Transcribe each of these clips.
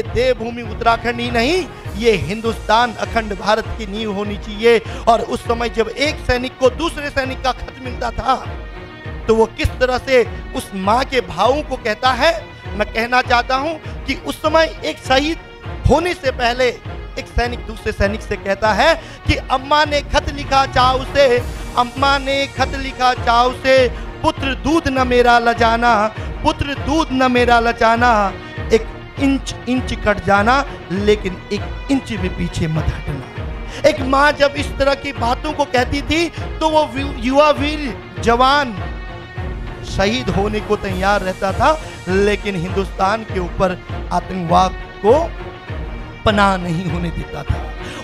ये देवभूमि उत्तराखंड ही नहीं, ये हिंदुस्तान अखंड भारत की नींव होनी चाहिए। और उस समय जब एक सैनिक को दूसरे सैनिक का खत मिलता था तो वो किस तरह से उस माँ के भावों को कहता है। मैं कहना चाहता हूं कि उस समय एक शहीद होने से पहले एक सैनिक दूसरे सैनिक से कहता है कि अम्मा ने खत लिखा चाव से, अम्मा ने खत लिखा चाव से, पुत्र दूध न मेरा लजाना, पुत्र दूध न मेरा लजाना, एक इंच इंच कट जाना लेकिन एक इंच भी पीछे मत हटना। एक माँ जब इस तरह की बातों को कहती थी तो वो युवा वीर जवान शहीद होने को तैयार रहता था, लेकिन हिंदुस्तान के ऊपर आतंकवाद को पनाह नहीं होने देता था।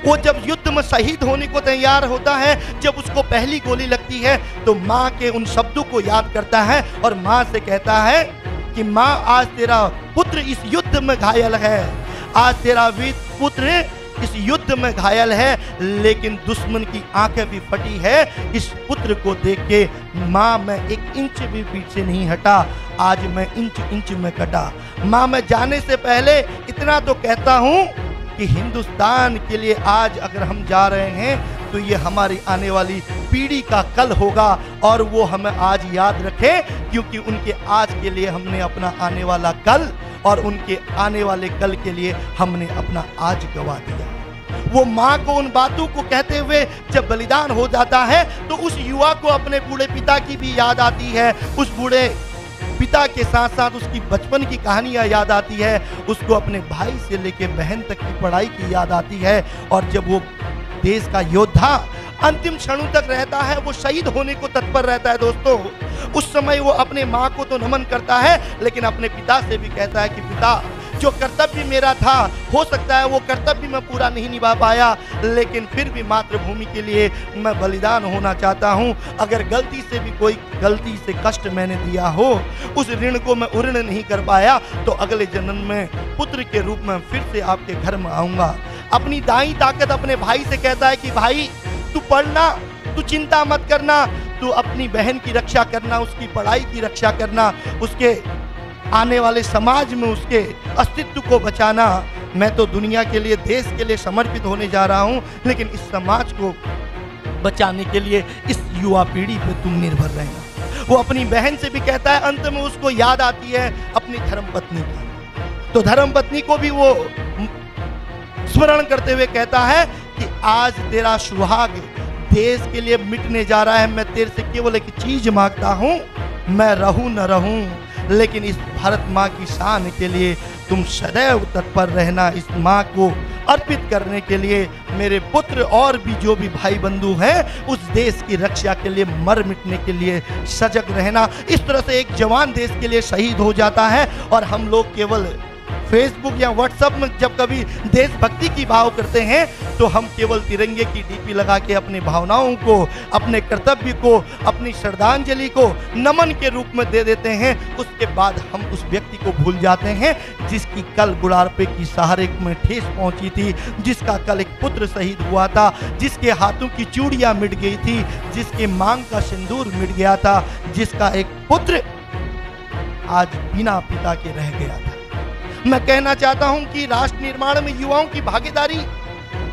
वो जब युद्ध में शहीद होने को तैयार होता है, जब उसको पहली गोली लगती है तो माँ के उन शब्दों को याद करता है और माँ से कहता है कि माँ आज तेरा पुत्र इस युद्ध में घायल है, आज तेरा वीर पुत्र इस युद्ध में घायल है, लेकिन दुश्मन की आंखें भी फटी है। इस पुत्र को देख के माँ मैं एक इंच भी पीछे नहीं हटा, आज मैं इंच इंच में कटा। माँ मैं जाने से पहले इतना तो कहता हूँ कि हिंदुस्तान के लिए आज अगर हम जा रहे हैं तो ये हमारी आने वाली पीढ़ी का कल होगा और वो हमें आज याद रखें, क्योंकि उनके आज के लिए हमने अपना आने वाला कल और उनके आने वाले कल के लिए हमने अपना आज गवा दिया। वो माँ को उन बातों को कहते हुए जब बलिदान हो जाता है तो उस युवा को अपने बूढ़े पिता की भी याद आती है, उस बूढ़े पिता के साथ साथ उसकी बचपन की कहानियां याद आती है, उसको अपने भाई से लेके बहन तक की पढ़ाई की याद आती है। और जब वो देश का योद्धा अंतिम क्षणों तक रहता है, वो शहीद होने को तत्पर रहता है दोस्तों, उस समय वो अपने माँ को तो नमन करता है लेकिन अपने पिता से भी कहता है कि पिता जो कर्तव्य मेरा था, हो सकता है वो कर्तव्य मैं पूरा नहीं निभा पाया, लेकिन फिर भी मातृभूमि के लिए मैं बलिदान होना चाहता हूँ। अगर गलती से भी कोई गलती से कष्ट मैंने दिया हो, उस ऋण को मैं उऋण नहीं कर पाया, तो अगले जन्म में पुत्र के रूप में फिर से आपके घर में आऊँगा। अपनी दाई ताकत अपने भाई से कहता है कि भाई तू पढ़ना, तू चिंता मत करना, तू अपनी बहन की रक्षा करना, उसकी पढ़ाई की रक्षा करना, उसके आने वाले समाज में उसके अस्तित्व को बचाना। मैं तो दुनिया के लिए, देश के लिए समर्पित होने जा रहा हूं, लेकिन इस समाज को बचाने के लिए इस युवा पीढ़ी पे तुम निर्भर रहना। वो अपनी बहन से भी कहता है, अंत में उसको याद आती है अपनी धर्मपत्नी की, तो धर्मपत्नी को भी वो स्मरण करते हुए कहता है कि आज तेरा सुहाग देश के लिए मिटने जा रहा है, मैं तेरे से केवल एक चीज मांगता हूं, मैं रहूं न रहूं, लेकिन इस भारत माँ की शान के लिए तुम सदैव तत्पर रहना। इस माँ को अर्पित करने के लिए मेरे पुत्र और भी जो भी भाई बंधु हैं, उस देश की रक्षा के लिए मर मिटने के लिए सजग रहना। इस तरह से एक जवान देश के लिए शहीद हो जाता है और हम लोग केवल फेसबुक या व्हाट्सएप में जब कभी देशभक्ति की भाव करते हैं तो हम केवल तिरंगे की डीपी लगा के अपनी भावनाओं को, अपने कर्तव्य को, अपनी श्रद्धांजलि को नमन के रूप में दे देते हैं। उसके बाद हम उस व्यक्ति को भूल जाते हैं जिसकी कल बुढ़ापे की सहारे में ठेस पहुंची थी, जिसका कल एक पुत्र शहीद हुआ था, जिसके हाथों की चूड़ियां मिट गई थी, जिसके मांग का सिंदूर मिट गया था, जिसका एक पुत्र आज बिना पिता के रह गया था। मैं कहना चाहता हूं कि राष्ट्र निर्माण में युवाओं की भागीदारी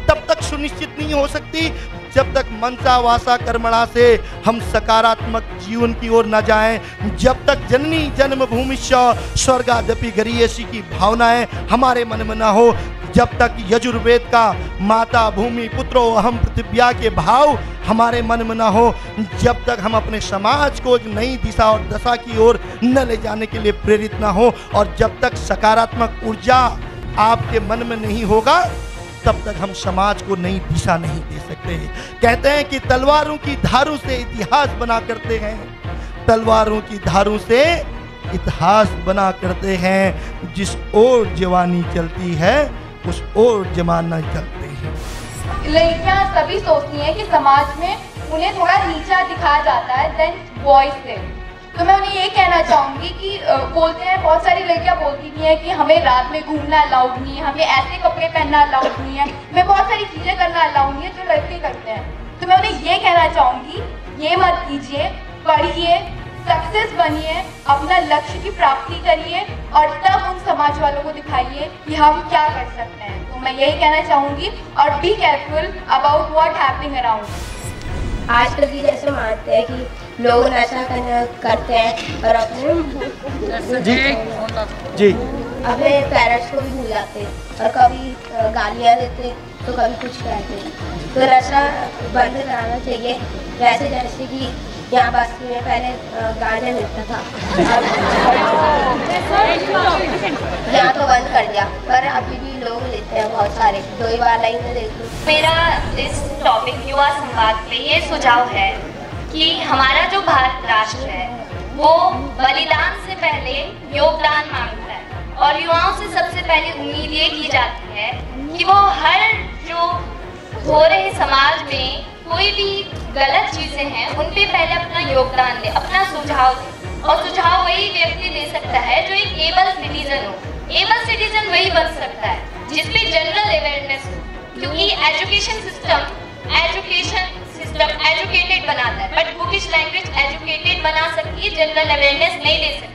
तब तक सुनिश्चित नहीं हो सकती जब तक मनसा वासा कर्मणा से हम सकारात्मक जीवन की ओर न जाएं, जब तक जननी जन्मभूमि स्वर्गादपि गरीयसी की भावनाएं हमारे मन में न हो, जब तक यजुर्वेद का माता भूमि पुत्रो अहम पृथिव्या के भाव हमारे मन में न हो, जब तक हम अपने समाज को एक नई दिशा और दशा की ओर न ले जाने के लिए प्रेरित न हो, और जब तक सकारात्मक ऊर्जा आपके मन में नहीं होगा, तब तक हम समाज को नई दिशा नहीं दे सकते। कहते हैं कि तलवारों की धारों से इतिहास बना करते हैं, तलवारों की धारों से इतिहास बना करते हैं, जिस ओर जवानी चलती है उस ओर जमाना चलते हैं। लड़कियां सभी सोचती हैं कि समाज में उन्हें थोड़ा नीचा दिखाया जाता है देन बॉयज से, तो मैं उन्हें ये कहना चाहूंगी कि बोलते हैं, बहुत सारी लड़कियां बोलती भी हैं कि हमें रात में घूमना अलाउड नहीं है, हमें ऐसे कपड़े पहनना अलाउड नहीं है, हमें बहुत सारी चीजें करना अलाउड नहीं है जो लड़के करते हैं। तो मैं उन्हें ये कहना चाहूंगी, ये मत कीजिए, पढ़िए, सक्सेस बनिए, अपना लक्ष्य की प्राप्ति करिए और तब उन समाज वालों को दिखाइए कि हम क्या कर सकते हैं। तो मैं यही कहना चाहूँगी, और be careful about what happening around. आजकल की जैसे मानते हैं कि लोग नशा करते हैं और अपने पेरेंट्स को भी भूल जाते हैं और कभी गालियाँ देते तो कभी कुछ कहते हैं। तो नशा बंद कराना चाहिए। वैसे जैसे कि यहाँ बस्ती में पहले गांजा मिलता था, यहाँ तो बंद कर दिया, पर अभी भी लोग लेते हैं बहुत सारे। 2 बार लाइन में देख लो। मेरा इस टॉपिक युवा संवाद पे ये सुझाव है कि हमारा जो भारत राष्ट्र है वो बलिदान से पहले योगदान मांगता है, और युवाओं से सबसे पहले उम्मीद ये की जाती है कि वो हर जो हो रहे समाज में कोई भी गलत चीजें हैं उन पे पहले अपना योगदान दे, अपना सुझाव दे। और सुझाव वही व्यक्ति दे सकता है जो एक एबल सिटीजन हो। एबल सिटीजन वही बन सकता है जिसपे जनरल अवेयरनेस हो, क्योंकि एजुकेशन सिस्टम एजुकेटेड बनाता है, बट बुकिश लैंग्वेज एजुकेटेड बना सकती है, जनरल अवेयरनेस नहीं दे सकती।